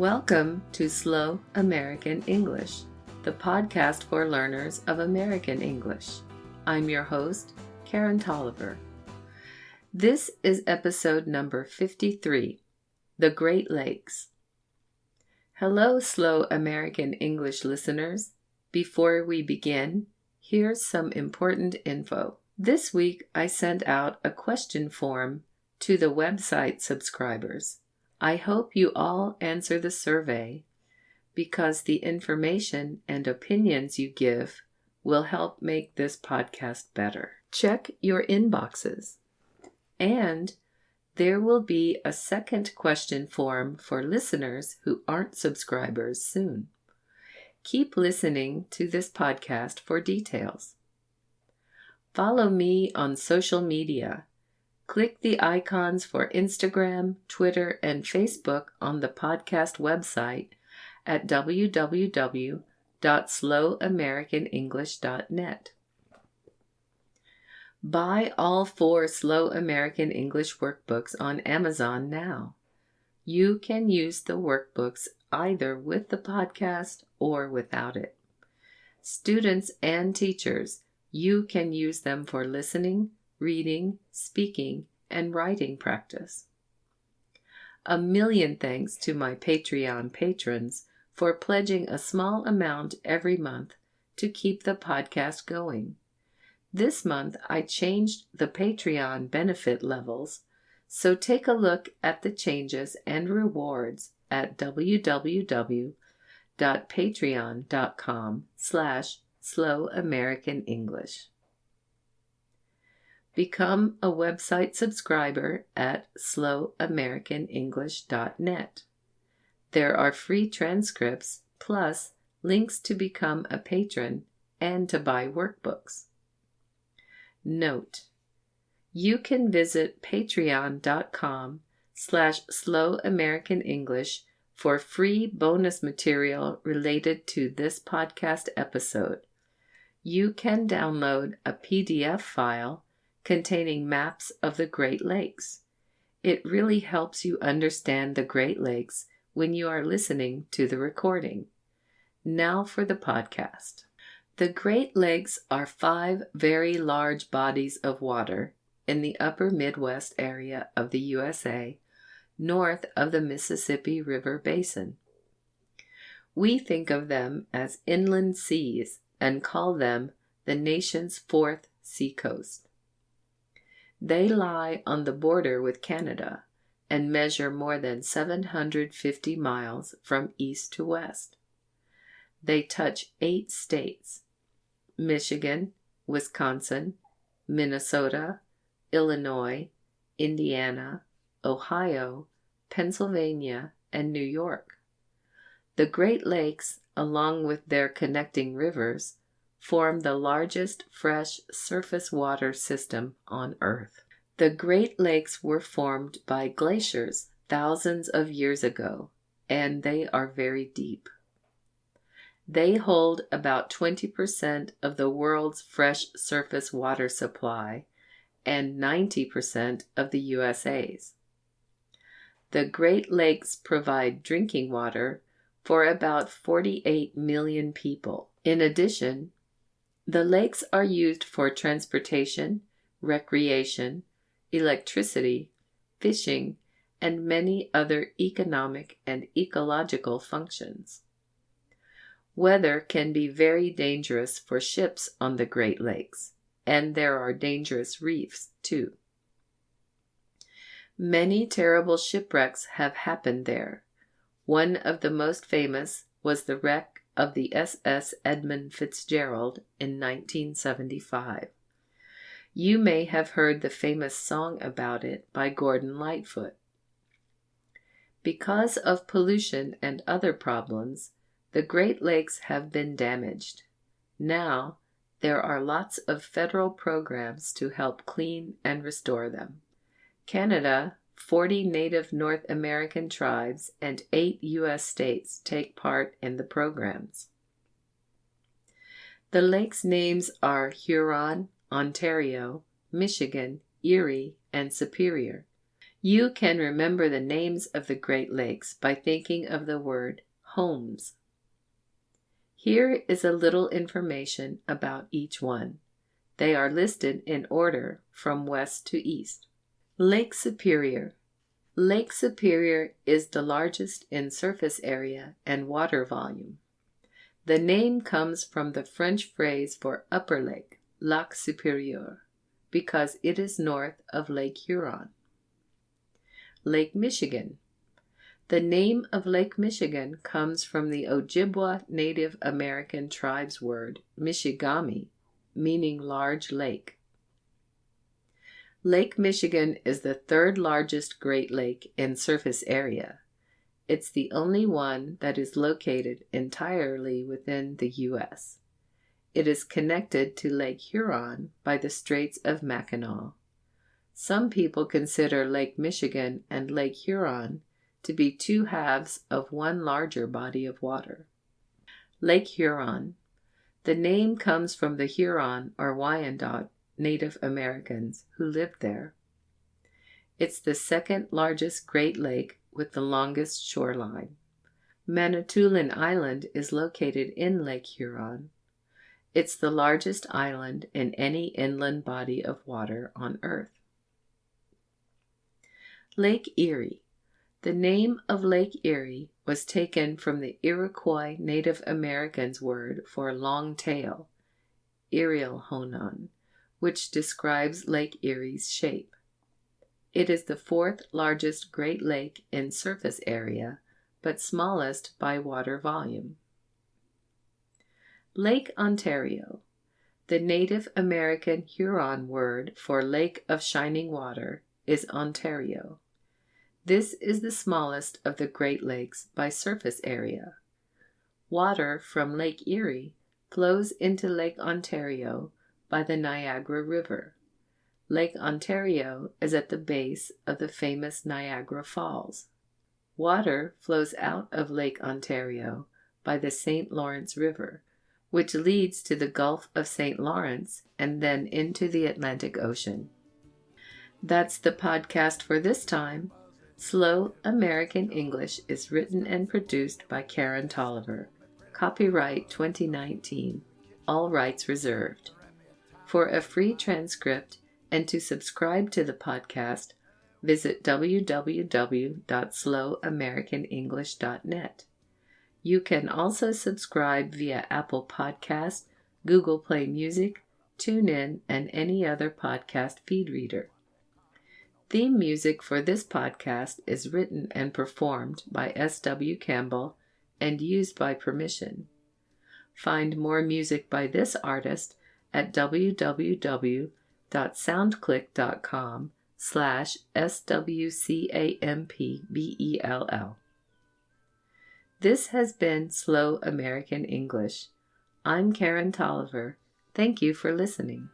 Welcome to Slow American English, the podcast for learners of American English. I'm your host, Karen Tolliver. This is episode number 53, The Great Lakes. Hello, Slow American English listeners. Before we begin, here's some important info. This week, I sent out a question form to the website subscribers. I hope you all answer the survey because the information and opinions you give will help make this podcast better. Check your inboxes. And there will be a second question form for listeners who aren't subscribers soon. Keep listening to this podcast for details. Follow me on social media. Click the icons for Instagram, Twitter, and Facebook on the podcast website at www.slowamericanenglish.net. Buy all 4 Slow American English workbooks on Amazon now. You can use the workbooks either with the podcast or without it. Students and teachers, you can use them for listening, reading, speaking, and writing practice. A million thanks to my Patreon patrons for pledging a small amount every month to keep the podcast going. This month, I changed the Patreon benefit levels, so take a look at the changes and rewards at www.patreon.com/slowamericanenglish. Become a website subscriber at slowamericanenglish.net. There are free transcripts plus links to become a patron and to buy workbooks. Note: you can visit patreon.com/slowamericanenglish for free bonus material related to this podcast episode. You can download a PDF file containing maps of the Great Lakes. It really helps you understand the Great Lakes when you are listening to the recording. Now for the podcast. The Great Lakes are 5 very large bodies of water in the upper Midwest area of the USA, north of the Mississippi River Basin. We think of them as inland seas and call them the nation's 4th seacoast. They lie on the border with Canada and measure more than 750 miles from east to west. They touch 8 states: Michigan, Wisconsin, Minnesota, Illinois, Indiana, Ohio, Pennsylvania, and New York. The Great Lakes, along with their connecting rivers, form the largest fresh surface water system on Earth. The Great Lakes were formed by glaciers thousands of years ago, and they are very deep. They hold about 20% of the world's fresh surface water supply and 90% of the USA's. The Great Lakes provide drinking water for about 48 million people. In addition, the lakes are used for transportation, recreation, electricity, fishing, and many other economic and ecological functions. Weather can be very dangerous for ships on the Great Lakes, and there are dangerous reefs too. Many terrible shipwrecks have happened there. One of the most famous was the wreck of the SS Edmund Fitzgerald in 1975. You may have heard the famous song about it by Gordon Lightfoot. Because of pollution and other problems, the Great Lakes have been damaged. Now, there are lots of federal programs to help clean and restore them. Canada, 40 native North American tribes, and 8 U.S. states take part in the programs. The lakes' names are Huron, Ontario, Michigan, Erie, and Superior. You can remember the names of the Great Lakes by thinking of the word homes. Here is a little information about each one. They are listed in order from west to east. Lake Superior. Lake Superior is the largest in surface area and water volume. The name comes from the French phrase for upper lake, Lac Supérieur, because it is north of Lake Huron. Lake Michigan. The name of Lake Michigan comes from the Ojibwa Native American tribe's word, Michigami, meaning large lake. Lake Michigan is the third largest Great Lake in surface area. It's the only one that is located entirely within the U.S. It is connected to Lake Huron by the Straits of Mackinac. Some people consider Lake Michigan and Lake Huron to be two halves of one larger body of water. Lake Huron. The name comes from the Huron or Wyandot Native Americans who lived there. It's the second largest Great Lake with the longest shoreline. Manitoulin Island is located in Lake Huron. It's the largest island in any inland body of water on Earth. Lake Erie. The name of Lake Erie was taken from the Iroquois Native Americans' word for long tail, Irielhonan, which describes Lake Erie's shape. It is the fourth largest Great Lake in surface area, but smallest by water volume. Lake Ontario. The Native American Huron word for Lake of Shining Water is Ontario. This is the smallest of the Great Lakes by surface area. Water from Lake Erie flows into Lake Ontario by the Niagara River. Lake Ontario is at the base of the famous Niagara Falls. Water flows out of Lake Ontario by the St. Lawrence River, which leads to the Gulf of St. Lawrence and then into the Atlantic Ocean. That's the podcast for this time. Slow American English is written and produced by Karen Tolliver. Copyright 2019. All rights reserved. For a free transcript and to subscribe to the podcast, visit www.slowamericanenglish.net. You can also subscribe via Apple Podcast, Google Play Music, TuneIn, and any other podcast feed reader. Theme music for this podcast is written and performed by S.W. Campbell and used by permission. Find more music by this artist at www.soundclick.com/SWCAMPBELL. This has been Slow American English. I'm Karen Tolliver. Thank you for listening.